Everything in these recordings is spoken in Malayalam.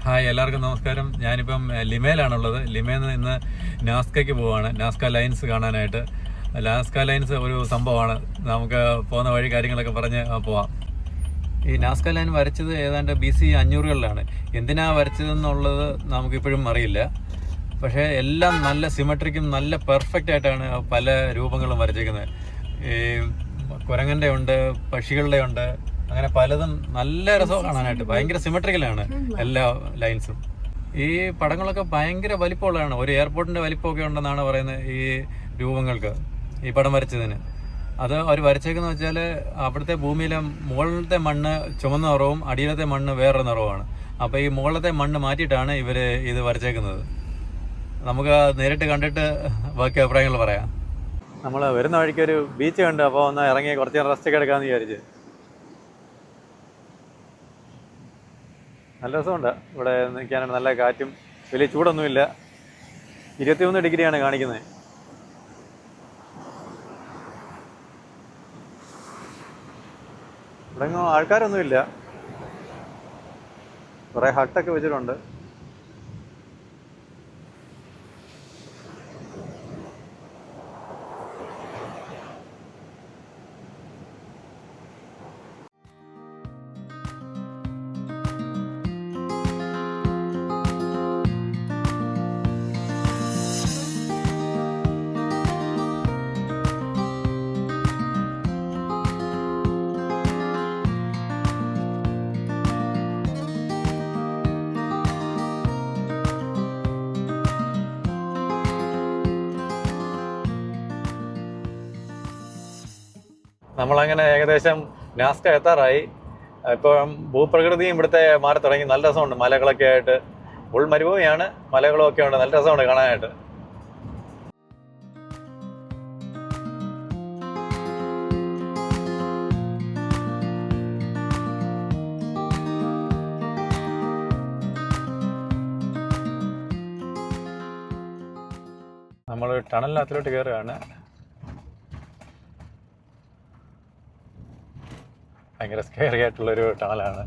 ഹായ്, എല്ലാവർക്കും നമസ്കാരം. ഞാനിപ്പം ലിമയിലാണുള്ളത്. ലിമയിൽ നിന്ന് ഇന്ന് നാസ്കയ്ക്ക് പോവുകയാണ്, നാസ്ക ലൈൻസ് കാണാനായിട്ട്. നാസ്ക ലൈൻസ് ഒരു സംഭവമാണ്. നമുക്ക് പോകുന്ന വഴി കാര്യങ്ങളൊക്കെ പറഞ്ഞ് പോവാം. ഈ നാസ്ക ലൈൻ വരച്ചത് ഏതാണ്ട് BC 500-കളിലാണ്. എന്തിനാണ് വരച്ചതെന്നുള്ളത് നമുക്കിപ്പോഴും അറിയില്ല. പക്ഷേ എല്ലാം നല്ല സിമെട്രിക്കും നല്ല പെർഫെക്റ്റ് ആയിട്ടാണ് പല രൂപങ്ങളും വരച്ചേക്കുന്നത്. ഈ കുരങ്ങൻ്റെ ഉണ്ട്, പക്ഷികളുടെ ഉണ്ട്, അങ്ങനെ പലതും. നല്ല രസം കാണാനായിട്ട്. ഭയങ്കര സിമെട്രിക്കലാണ് എല്ലാ ലൈൻസും. ഈ പടങ്ങളൊക്കെ ഭയങ്കര വലിപ്പമുള്ളതാണ്. ഒരു എയർപോർട്ടിൻ്റെ വലിപ്പമൊക്കെ ഉണ്ടെന്നാണ് പറയുന്നത് ഈ രൂപങ്ങൾക്ക്, ഈ പടം വരച്ചതിന്. അത് അവർ വരച്ചേക്കെന്ന് വെച്ചാൽ അവിടുത്തെ ഭൂമിയിലെ മുകളിലത്തെ മണ്ണ് ചുമന്ന നിറവും അടിയിലത്തെ മണ്ണ് വേറൊരു നിറവുമാണ്. അപ്പോൾ ഈ മുകളിലത്തെ മണ്ണ് മാറ്റിയിട്ടാണ് ഇവർ ഇത് വരച്ചേക്കുന്നത്. നമുക്ക് നേരിട്ട് കണ്ടിട്ട് ബാക്കി അഭിപ്രായങ്ങൾ പറയാം. നമ്മൾ വരുന്ന വഴിക്ക് ഒരു ബീച്ച് കണ്ട്, അപ്പോൾ ഒന്ന് ഇറങ്ങി കുറച്ച് നേരം റെസ്റ്റൊക്കെ എടുക്കാമെന്ന് വിചാരിച്ച്. നല്ല രസമുണ്ട് ഇവിടെ നിൽക്കാനാണ്. നല്ല കാറ്റും, വലിയ ചൂടൊന്നുമില്ല. 21 ഡിഗ്രിയാണ് കാണിക്കുന്നത്. ഇവിടെ ആൾക്കാരൊന്നുമില്ല. കുറേ ഹട്ടൊക്കെ വെച്ചിട്ടുണ്ട്. നമ്മളങ്ങനെ ഏകദേശം നാസ്ക എത്താറായി. ഇപ്പം ഭൂപ്രകൃതിയും ഇവിടുത്തെ മാറി തുടങ്ങി. നല്ല രസമുണ്ട്. മലകളൊക്കെ ആയിട്ട്, ഉൾമരുഭൂമിയാണ്, മലകളും ഒക്കെ ഉണ്ട്. നല്ല രസമുണ്ട് കാണാനായിട്ട്. നമ്മൾ ടണലിനകത്തിലോട്ട് കയറുകയാണ്. ഭയങ്കര സ്കെയറി ആയിട്ടുള്ളൊരു ടണലാണ്.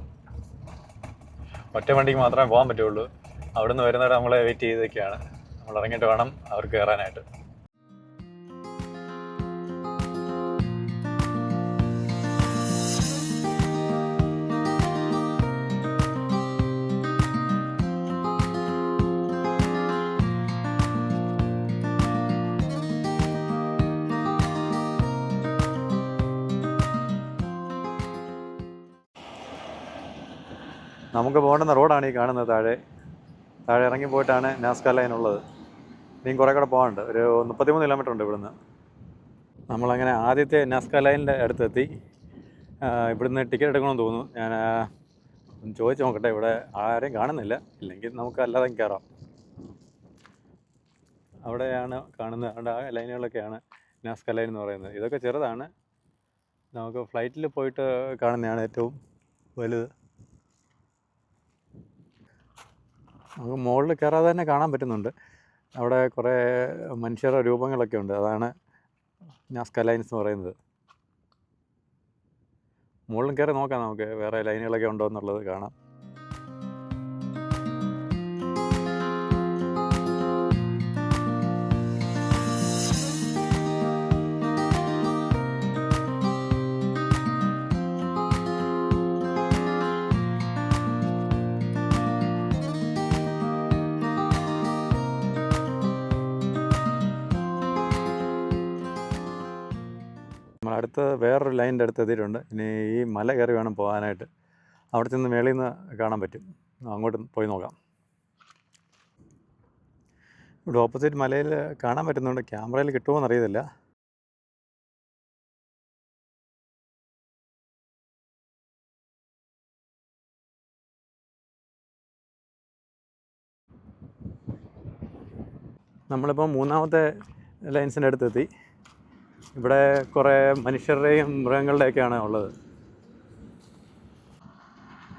ഒറ്റ വണ്ടിക്ക് മാത്രമേ പോകാൻ പറ്റുള്ളൂ. അവിടെ നിന്ന് വരുന്നവരെ നമ്മളെ വെയിറ്റ് ചെയ്തൊക്കെയാണ്. നമ്മൾ ഇറങ്ങിയിട്ട് വേണം അവർക്ക് കയറാനായിട്ട്. നമുക്ക് പോകേണ്ടുന്ന റോഡാണ് ഈ കാണുന്നത്. താഴെ ഇറങ്ങി പോയിട്ടാണ് നാസ്ക ലൈൻ ഉള്ളത്. ഇനിയും കുറേ കൂടെ പോകാനുണ്ട്. ഒരു 33 കിലോമീറ്റർ ഉണ്ട് ഇവിടുന്ന്. നമ്മളങ്ങനെ ആദ്യത്തെ നാസ്ക ലൈനിൻ്റെ അടുത്തെത്തി. ഇവിടുന്ന് ടിക്കറ്റ് എടുക്കണമെന്ന് തോന്നുന്നു. ഞാൻ ചോദിച്ച് നോക്കട്ടെ. ഇവിടെ ആരെയും കാണുന്നില്ല. ഇല്ലെങ്കിൽ നമുക്ക് അല്ലാതെ കയറാം. അവിടെയാണ് കാണുന്നത്. അവിടെ ആ ലൈനുകളൊക്കെയാണ് നാസ്ക ലൈൻ എന്ന് പറയുന്നത്. ഇതൊക്കെ ചെറുതാണ്. നമുക്ക് ഫ്ലൈറ്റിൽ പോയിട്ട് കാണുന്നതാണ് ഏറ്റവും വലുത്. നമുക്ക് മുകളിൽ കയറാതെ തന്നെ കാണാൻ പറ്റുന്നുണ്ട്. അവിടെ കുറേ മനുഷ്യരുടെ രൂപങ്ങളൊക്കെ ഉണ്ട്. അതാണ് നാസ്ക ലൈൻസ് എന്ന് പറയുന്നത്. മുകളിൽ കയറി നോക്കാം നമുക്ക് വേറെ ലൈനുകളൊക്കെ ഉണ്ടോ എന്നുള്ളത് കാണാം. നമ്മളടുത്ത് വേറൊരു ലൈനിൻ്റെ അടുത്ത് എത്തിയിട്ടുണ്ട്. ഇനി ഈ മല കയറി വേണം പോകാനായിട്ട്. അവിടെ ചെന്ന് മേളിൽ നിന്ന് കാണാൻ പറ്റും. അങ്ങോട്ട് പോയി നോക്കാം. ഇവിടെ ഓപ്പോസിറ്റ് മലയിൽ കാണാൻ പറ്റുന്നുണ്ട്. ക്യാമറയിൽ കിട്ടുമോ എന്നറിയത്തില്ല. നമ്മളിപ്പോൾ 3ാമത്തെ ലൈൻസിൻ്റെ അടുത്തെത്തി. ഇവിടെ കുറേ മനുഷ്യരുടെയും മൃഗങ്ങളുടെയൊക്കെയാണ് ഉള്ളത്.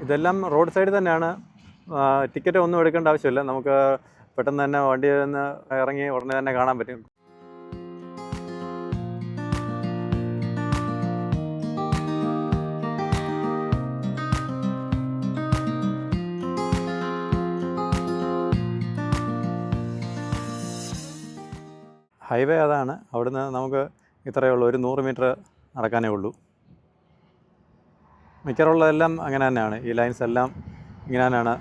ഇതെല്ലാം റോഡ് സൈഡിൽ തന്നെയാണ്. ടിക്കറ്റ് ഒന്നും എടുക്കേണ്ട ആവശ്യമില്ല. നമുക്ക് പെട്ടെന്ന് തന്നെ വണ്ടിയിൽ നിന്ന് ഇറങ്ങി ഉടനെ തന്നെ കാണാൻ പറ്റും. ഹൈവേ അതാണ്. അവിടുന്ന് നമുക്ക് ഇത്രയേ ഉള്ളൂ, ഒരു 100 മീറ്റർ നടക്കാനേ ഉള്ളൂ. മിക്കവാറുള്ളതെല്ലാം അങ്ങനെ തന്നെയാണ്. ഈ ലൈൻസ് എല്ലാം ഇങ്ങനെ തന്നെയാണ്